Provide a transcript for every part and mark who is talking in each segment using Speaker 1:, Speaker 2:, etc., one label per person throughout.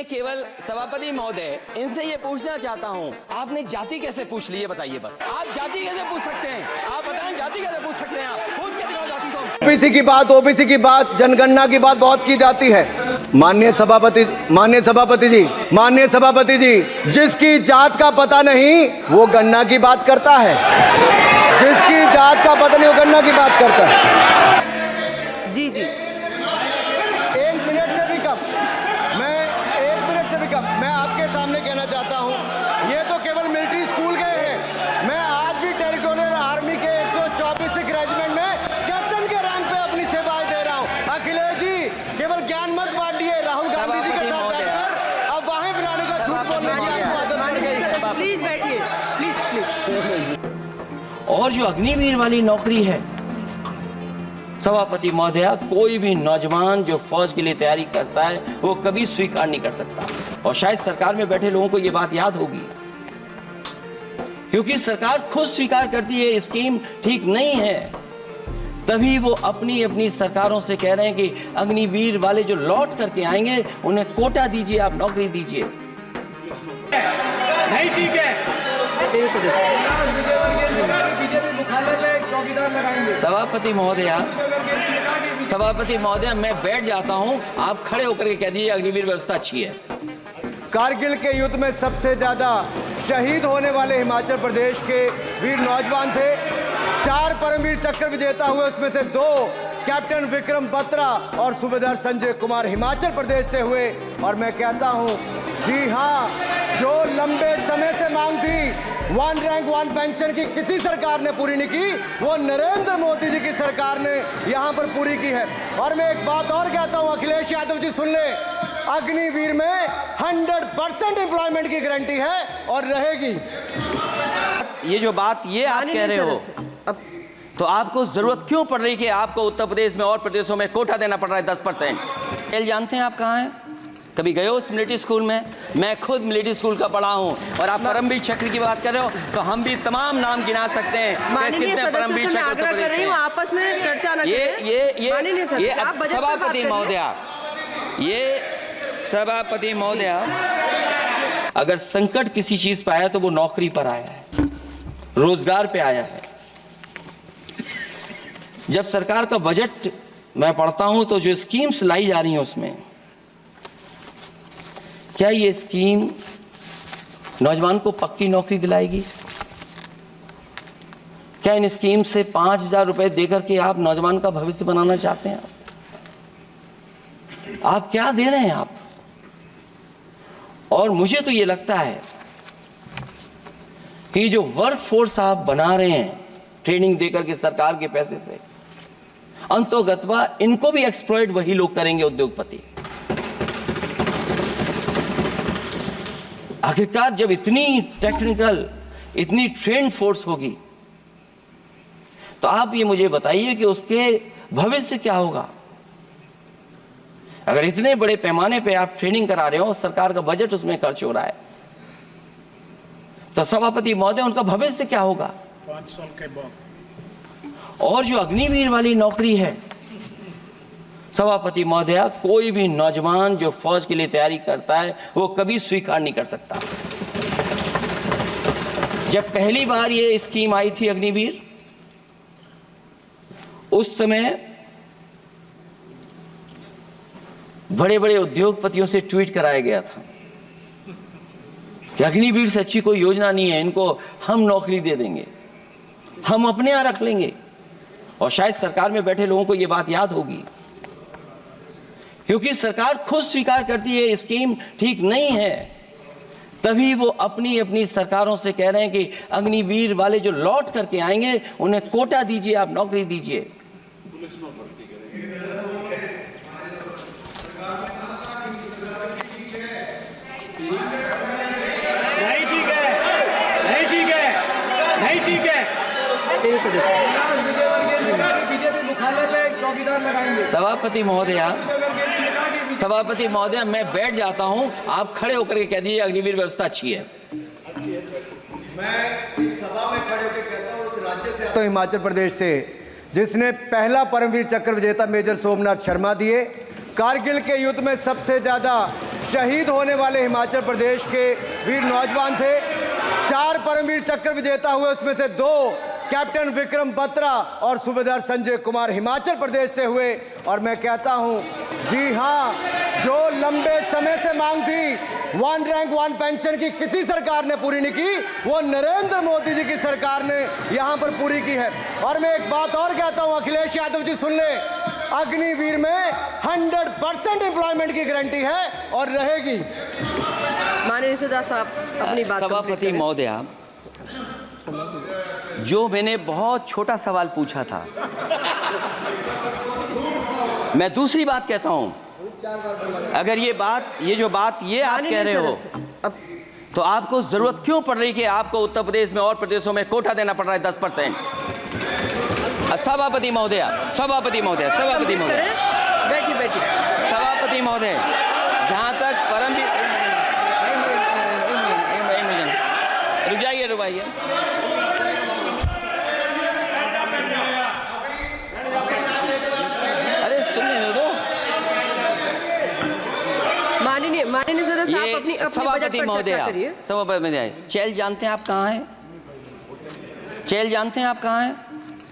Speaker 1: मैं केवल सभापति महोदय इनसे ये पूछना चाहता हूँ, आपने जाति कैसे पूछ ली है बताइए बस। आप जाति कैसे पूछ सकते हैं? आप बताएं जाति कैसे पूछ सकते हैं? आप पूछ के दिखाओ जाति को।
Speaker 2: ओबीसी की बात, जनगणना की बात बहुत की जाती है। माननीय सभापति जी, जिसकी जात का पता नहीं वो गणना की बात करता है। जिसकी जात का पता नहीं वो गणना की बात करता है।
Speaker 3: जी जी,
Speaker 2: 1 मिनट से भी कम, मैं आपके सामने कहना चाहता हूं, ये तो केवल मिलिट्री स्कूल गए हैं। मैं आज भी टेरिटोरियल आर्मी के 124 रेजिमेंट में कैप्टन के रैंक पे अपनी सेवाएं दे रहा हूं। अखिलेश जी, केवल ज्ञान मत बांटिए। राहुल गांधी जी के साथ बैठकर अब वाहे बुलाने का झूठ बोलने की आपको आदत पड़ गई है।
Speaker 3: प्लीज बैठिए, प्लीज।
Speaker 1: और जो अग्निवीर वाली नौकरी है सभापति महोदया, कोई भी नौजवान जो फौज के लिए तैयारी करता है वो कभी स्वीकार नहीं कर सकता। और शायद सरकार में बैठे लोगों को ये बात याद होगी, क्योंकि सरकार खुद स्वीकार करती है स्कीम ठीक नहीं है, तभी वो अपनी अपनी सरकारों से कह रहे हैं कि अग्निवीर वाले जो लौट करके आएंगे उन्हें कोटा दीजिए, आप नौकरी दीजिए।
Speaker 4: नहीं ठीक है।
Speaker 1: सभापति महोदया मैं बैठ जाता हूं, आप खड़े होकर के कह दीजिए अग्निवीर व्यवस्था अच्छी है।
Speaker 2: कारगिल के युद्ध में सबसे ज्यादा शहीद होने वाले हिमाचल प्रदेश के वीर नौजवान थे। 4 परमवीर चक्र विजेता हुए, उसमें से 2 कैप्टन विक्रम बत्रा और सूबेदार संजय कुमार हिमाचल प्रदेश से हुए। और मैं कहता हूं, जी हां, जो लंबे समय से मांग थी 1 रैंक 1 पेंशन की किसी सरकार ने पूरी नहीं की, वो नरेंद्र मोदी जी की सरकार ने यहां पर पूरी की है। और मैं एक बात और कहता हूं, अखिलेश यादव जी सुन ले, अग्निवीर में 100% एम्प्लॉयमेंट की गारंटी है और रहेगी।
Speaker 1: ये जो बात ये आप कह रहे हो, तो आपको जरूरत क्यों पड़ रही कि आपको उत्तर प्रदेश में और प्रदेशों में कोटा देना पड़ रहा है 10%? जानते हैं आप कहाँ हैं? कभी गए हो उस मिलिट्री स्कूल में? मैं खुद मिलिट्री स्कूल का पढ़ा हूँ। और आप परमवीर चक्र की बात कर रहे हो तो हम भी तमाम नाम गिना सकते हैं कितने परमवीर चक्र उत्तर प्रदेश में।
Speaker 3: आपस में चर्चा न करें।
Speaker 1: ये सभापति महोदया, अगर संकट किसी चीज पर आया तो वो नौकरी पर आया है, रोजगार पे आया है। जब सरकार का बजट मैं पढ़ता हूं तो जो स्कीम्स लाई जा रही हैं उसमें क्या ये स्कीम नौजवान को पक्की नौकरी दिलाएगी? क्या इन स्कीम से 5,000 रुपए देकर के आप नौजवान का भविष्य बनाना चाहते हैं? आप क्या दे रहे हैं आप? और मुझे तो ये लगता है कि जो वर्क फोर्स आप बना रहे हैं ट्रेनिंग देकर के सरकार के पैसे से, अंतोगत्वा इनको भी एक्सप्लॉइट वही लोग करेंगे, उद्योगपति। आखिरकार जब इतनी टेक्निकल, इतनी ट्रेन फोर्स होगी तो आप ये मुझे बताइए कि उसके भविष्य क्या होगा। अगर इतने बड़े पैमाने पे आप ट्रेनिंग करा रहे हो, सरकार का बजट उसमें खर्च हो रहा है, तो सभापति महोदय उनका भविष्य क्या होगा?
Speaker 4: 5 साल के बाद।
Speaker 1: और जो अग्निवीर वाली नौकरी है सभापति महोदया, कोई भी नौजवान जो फौज के लिए तैयारी करता है वो कभी स्वीकार नहीं कर सकता। जब पहली बार ये स्कीम आई थी अग्निवीर, उस समय बड़े बड़े उद्योगपतियों से ट्वीट कराया गया था कि अग्निवीर से अच्छी कोई योजना नहीं है, इनको हम नौकरी दे देंगे, हम अपने यहां रख लेंगे। और शायद सरकार में बैठे लोगों को यह बात याद होगी, क्योंकि सरकार खुद स्वीकार करती है स्कीम ठीक नहीं है, तभी वो अपनी अपनी सरकारों से कह रहे हैं कि अग्निवीर वाले जो लौट करके आएंगे उन्हें कोटा दीजिए, आप नौकरी दीजिए। सभापति महोदया मैं बैठ जाता हूं, आप खड़े होकर के कह दीजिए अग्निवीर व्यवस्था अच्छी है।
Speaker 2: मैं इस सभा में खड़े होकर कहता हूं, उस राज्य से तो हिमाचल प्रदेश से जिसने पहला परमवीर चक्र विजेता मेजर सोमनाथ शर्मा दिए। कारगिल के युद्ध में सबसे ज्यादा शहीद होने वाले हिमाचल प्रदेश के वीर नौजवान थे। 4 परमवीर चक्र विजेता हुए, उसमें से 2 कैप्टन विक्रम बत्रा और सूबेदार संजय कुमार हिमाचल प्रदेश से हुए। और मैं कहता हूं, जी हां, जो लंबे समय से मांग थी 1 रैंक 1 पेंशन की, किसी सरकार ने पूरी नहीं की, वो नरेंद्र मोदी जी की सरकार ने यहां पर पूरी की है। और मैं एक बात और कहता हूं, अखिलेश यादव जी सुन ले, अग्निवीर में 100% एम्प्लॉयमेंट की गारंटी है और रहेगी।
Speaker 3: माननीय सदा साहब अपनी बात
Speaker 1: सभापति महोदया, जो मैंने बहुत छोटा सवाल पूछा था, मैं दूसरी बात कहता हूं। अगर ये जो बात आप कह रहे हो, तो आपको जरूरत क्यों पड़ रही कि आपको उत्तर प्रदेश में और प्रदेशों में कोटा देना पड़ रहा है 10%? सभापति महोदय,
Speaker 3: बैठिए।
Speaker 1: सभापति महोदय, जहां तक परमवीर, रुजाइए, अरे सुनिए दो।
Speaker 3: माननीय सदस्य आप अपनी
Speaker 1: सभापति महोदय, चैल जानते हैं आप कहाँ हैं? चैल जानते हैं आप कहाँ हैं?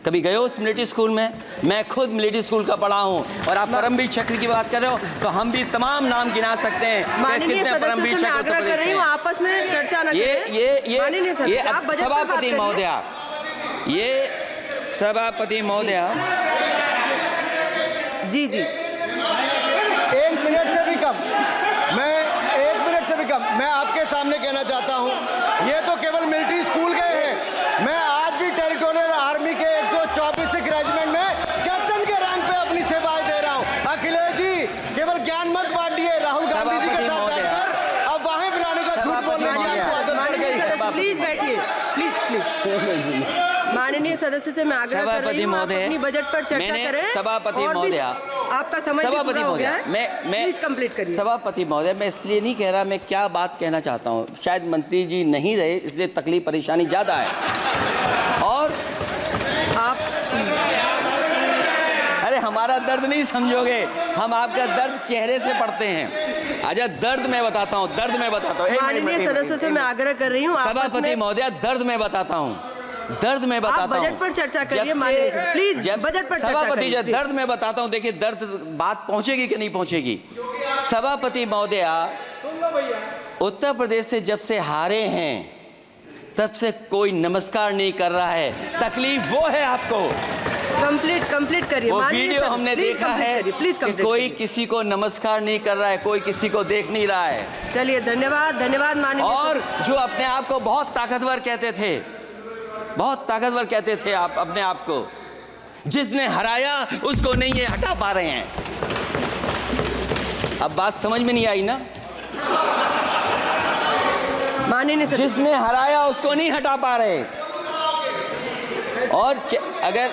Speaker 1: कभी गए हो मिलिट्री स्कूल में? मैं खुद मिलिट्री स्कूल का पढ़ा हूँ। और आप परमवीर चक्र की बात कर रहे हो, तो हम भी तमाम नाम गिना सकते हैं।
Speaker 3: माननीय सदस्य से मैं आग्रह कर रही हूँ, आपस में चर्चा न करें। माननीय सदस्य, आप बजट पर बात
Speaker 1: सभापति
Speaker 3: करिए।
Speaker 1: महोदया, ये सभापति महोदया,
Speaker 3: जी
Speaker 2: 1 मिनट से भी कम, मैं आपके सामने कहना चाहता हूं, ये तो केवल मिलिट्री स्कूल गए हैं। मैं आज भी टेरिटोरियल आर्मी के 124 रेजिमेंट में कैप्टन के रैंक पे अपनी सेवाएं दे रहा हूं। अखिलेश जी केवल ज्ञान मत बांटिए, राहुल गांधी जी के साथ बैठकर अब वहां बुलाने का झूठ बोलने की आपको आदत पड़ गई।
Speaker 3: प्लीज बैठिए, प्लीज। माननीय सदस्य से मैं आग्रह कर रही हूँ, आप अपनी बजट पर चर्चा करें।
Speaker 1: सभापति महोदय,
Speaker 3: आपका समय पूरा हो गया है,
Speaker 1: मैं
Speaker 3: प्लीज कंप्लीट करिए।
Speaker 1: सभापति महोदय, मैं इसलिए नहीं कह रहा, मैं क्या बात कहना चाहता हूँ, शायद मंत्री जी नहीं रहे इसलिए तकलीफ परेशानी ज्यादा है। और
Speaker 3: आप,
Speaker 1: अरे हमारा दर्द नहीं समझोगे, हम आपका दर्द चेहरे से पढ़ते हैं। अच्छा, दर्द मैं बताता हूँ।
Speaker 3: माननीय सदस्यों से मैं आग्रह कर रही हूँ,
Speaker 1: सभापति महोदय, दर्द मैं बताता हूँ।
Speaker 3: आप बजट पर चर्चा करिए। प्लीज बजट पर
Speaker 1: सभापति जी, दर्द मैं बताता हूँ। देखिए, दर्द बात पहुंचेगी कि नहीं पहुंचेगी। सभापति महोदया, उत्तर प्रदेश से जब से हारे हैं तब से कोई नमस्कार नहीं कर रहा है। तकलीफ वो है आपको।
Speaker 3: कंप्लीट करिए।
Speaker 1: वो वीडियो हमने देखा है कि कोई किसी को नमस्कार नहीं कर रहा है, कोई किसी को देख नहीं रहा है।
Speaker 3: चलिए, धन्यवाद माननीय।
Speaker 1: और जो अपने आप को बहुत ताकतवर कहते थे आप अपने आप को, जिसने हराया उसको नहीं ये हटा पा रहे हैं। अब बात समझ में नहीं आई ना?
Speaker 3: माननीय
Speaker 1: जिसने हराया उसको नहीं हटा पा रहे। और अगर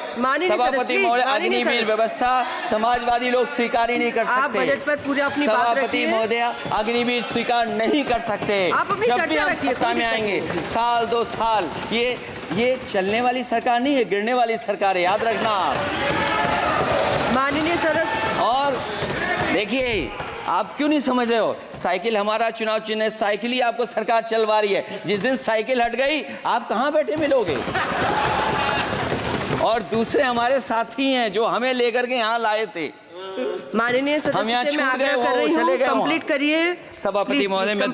Speaker 1: सभापति महोदय, अग्निवीर व्यवस्था समाजवादी लोग स्वीकार ही नहीं कर सकते।
Speaker 3: आप बजट पर पूरी अपनी बात रखिए।
Speaker 1: सभापति महोदय, अग्निवीर स्वीकार नहीं कर सकते।
Speaker 3: आप अपनी
Speaker 1: जब भी
Speaker 3: चर्चा
Speaker 1: हम
Speaker 3: रखिए,
Speaker 1: सत्ता में आएंगे, साल 2 साल, ये चलने वाली सरकार नहीं है, गिरने वाली सरकार है, याद रखना आप।
Speaker 3: माननीय सदस्य,
Speaker 1: और देखिए, आप क्यों नहीं समझ रहे हो? साइकिल हमारा चुनाव चिन्ह है, साइकिल ही आपको सरकार चलवा रही है। जिस दिन साइकिल हट गई, आप कहां बैठे मिलोगे? और दूसरे हमारे साथी हैं जो हमें लेकर के यहाँ लाए थे।
Speaker 3: माननीय सदस्य, मैं आग्रह कर रही हूँ, कंप्लीट करिए।
Speaker 1: सभापति महोदय, मैं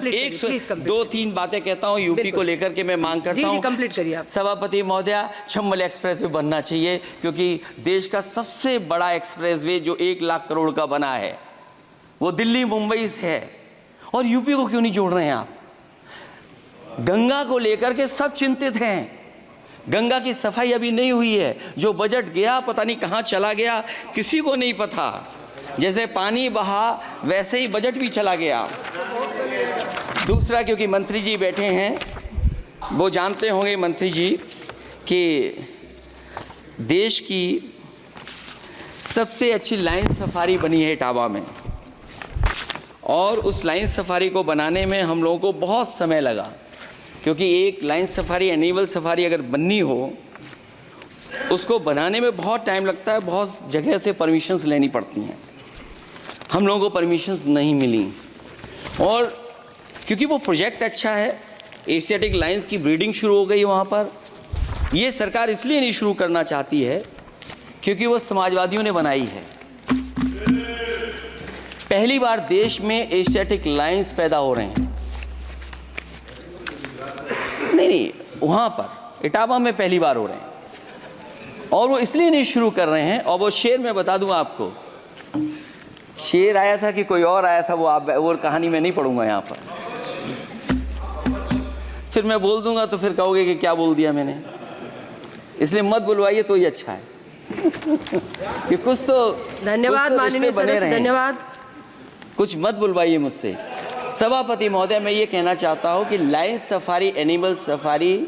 Speaker 1: 2-3 बातें कहता हूँ यूपी को लेकर के, मैं मांग करता हूँ।
Speaker 3: कंप्लीट करिए आप।
Speaker 1: सभापति महोदय, चंबल एक्सप्रेस वे बनना चाहिए, क्योंकि देश का सबसे बड़ा एक्सप्रेस वे जो 1 लाख करोड़ का बना है, वो दिल्ली मुंबई से है। और यूपी को क्यों नहीं जोड़ रहे हैं आप? गंगा को लेकर के सब चिंतित हैं। गंगा की सफाई अभी नहीं हुई है। जो बजट गया पता नहीं कहाँ चला गया, किसी को नहीं पता। जैसे पानी बहा वैसे ही बजट भी चला गया। दूसरा, क्योंकि मंत्री जी बैठे हैं, वो जानते होंगे मंत्री जी कि देश की सबसे अच्छी लाइन सफारी बनी है इटावा में, और उस लाइन सफारी को बनाने में हम लोगों को बहुत समय लगा, क्योंकि एक लाइन सफारी, एनिमल सफारी अगर बननी हो, उसको बनाने में बहुत टाइम लगता है, बहुत जगह से परमिशंस लेनी पड़ती हैं। हम लोगों को परमिशंस नहीं मिली, और क्योंकि वो प्रोजेक्ट अच्छा है, एशियाटिक लाइंस की ब्रीडिंग शुरू हो गई वहाँ पर। ये सरकार इसलिए नहीं शुरू करना चाहती है क्योंकि वो समाजवादियों ने बनाई है। पहली बार देश में एशियाटिक लाइंस पैदा हो रहे हैं। नहीं, वहाँ पर इटावा में पहली बार हो रहे हैं और वो इसलिए नहीं शुरू कर रहे हैं। और वो शेर मैं बता दूं आपको, शेर आया था कि कोई और आया था, वो कहानी मैं नहीं पढ़ूंगा यहाँ पर, फिर मैं बोल दूंगा तो फिर कहोगे कि क्या बोल दिया मैंने, इसलिए मत बुलवाइए तो ही अच्छा है कि कुछ तो
Speaker 3: धन्यवाद माननीय सदस्य, धन्यवाद।
Speaker 1: कुछ मत बुलवाइए मुझसे। सभापति महोदय, मैं ये कहना चाहता हूँ कि लायन सफारी, एनिमल सफारी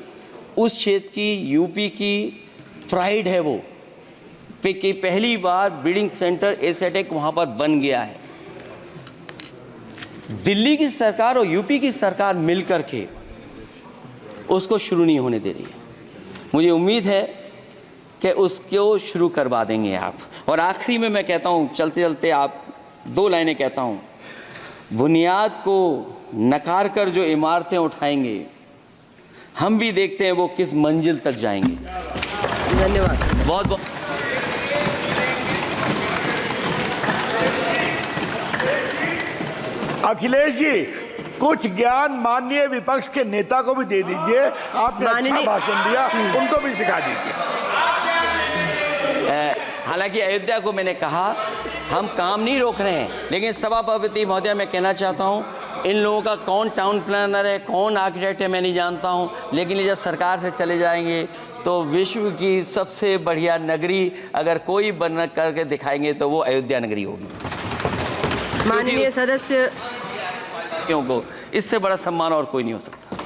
Speaker 1: उस क्षेत्र की, यूपी की प्राइड है वो, कि पहली बार ब्रीडिंग सेंटर एशियाटिक वहाँ पर बन गया है। दिल्ली की सरकार और यूपी की सरकार मिलकर के उसको शुरू नहीं होने दे रही है। मुझे उम्मीद है कि उसको शुरू करवा देंगे आप। और आखिरी में मैं कहता हूँ, चलते चलते आप 2 लाइनें कहता हूँ, बुनियाद को नकार कर जो इमारतें उठाएंगे, हम भी देखते हैं वो किस मंजिल तक जाएंगे।
Speaker 3: धन्यवाद।
Speaker 1: बहुत बहुत
Speaker 4: अखिलेश जी, कुछ ज्ञान माननीय विपक्ष के नेता को भी दे दीजिए। आपने अच्छा भाषण दिया, उनको भी सिखा दीजिए।
Speaker 1: हालांकि अयोध्या को मैंने कहा हम काम नहीं रोक रहे हैं, लेकिन सभापति महोदय मैं कहना चाहता हूं, इन लोगों का कौन टाउन प्लानर है, कौन आर्किटेक्ट है, मैं नहीं जानता हूं, लेकिन ये जब सरकार से चले जाएंगे तो विश्व की सबसे बढ़िया नगरी अगर कोई बन करके दिखाएंगे तो वो अयोध्या नगरी होगी।
Speaker 3: माननीय सदस्य,
Speaker 1: क्योंकि इससे बड़ा सम्मान और कोई नहीं हो सकता।